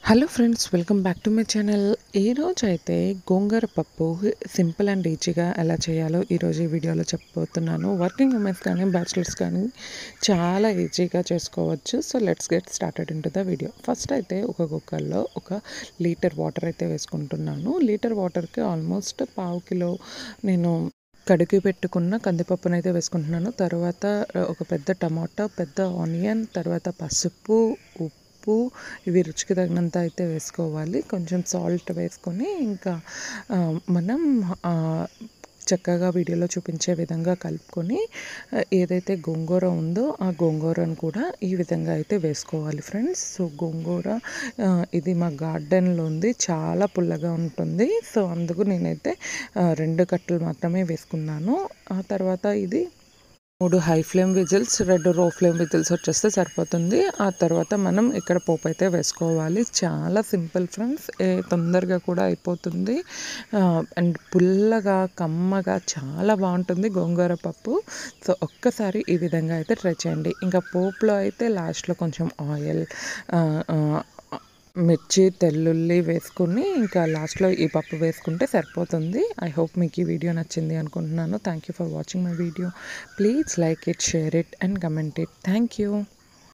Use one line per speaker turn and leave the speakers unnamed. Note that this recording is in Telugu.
Hello friends, welcome back to my channel. ఈరోజు అయితే గోంగూర పప్పు సింపుల్ అండ్ ఈజీగా ఎలా చేయాలో ఈరోజు ఈ వీడియోలో చెప్పబోతున్నాను. వర్కింగ్ ఉమెన్స్ కానీ బ్యాచిలర్స్ కానీ చాలా ఈజీగా చేసుకోవచ్చు. So let's get started in to the video. First అయితే ఒక కుక్కర్లో 1 లీటర్ వాటర్ అయితే వేసుకుంటున్నాను. లీటర్ వాటర్కి ఆల్మోస్ట్ పావు కిలో నేను కడిగి పెట్టుకున్న కందిపప్పునైతే వేసుకుంటున్నాను. తర్వాత ఒక పెద్ద టమాటా, పెద్ద ఆనియన్, తర్వాత పసుపు, ఉప్పు, ఇవి రుచికి తగినంత అయితే వేసుకోవాలి. కొంచెం సాల్ట్ వేసుకొని ఇంకా మనం చక్కగా వీడియోలో చూపించే విధంగా కలుపుకొని ఏదైతే గోంగూర ఉందో ఆ గోంగూరను కూడా ఈ విధంగా అయితే వేసుకోవాలి ఫ్రెండ్స్. సో గోంగూర ఇది మా గార్డెన్లో ఉంది, చాలా పుల్లగా ఉంటుంది. సో అందుకు నేనైతే 2 కట్టలు మాత్రమే వేసుకున్నాను. ఆ తర్వాత ఇది 3 హై ఫ్లేమ్ విజిల్స్, 2 లో ఫ్లేమ్ విజిల్స్ వచ్చేస్తే సరిపోతుంది. ఆ తర్వాత మనం ఇక్కడ పోపు అయితే వేసుకోవాలి. చాలా సింపుల్ ఫ్రెండ్స్, తొందరగా కూడా అయిపోతుంది. అండ్ పుల్లగా కమ్మగా చాలా బాగుంటుంది గోంగూర పప్పు. సో ఒక్కసారి ఈ విధంగా అయితే ట్రై చేయండి. ఇంకా పోపులో అయితే లాస్ట్లో కొంచెం ఆయిల్, మిర్చి, తెల్లుల్లి వేసుకుని ఇంకా లాస్ట్లో ఈ పప్పు వేసుకుంటే సరిపోతుంది. ఐ హోప్ మీకు ఈ వీడియో నచ్చింది అనుకుంటున్నాను. Thank you for watching my video. Please like it, share it and comment it. Thank you.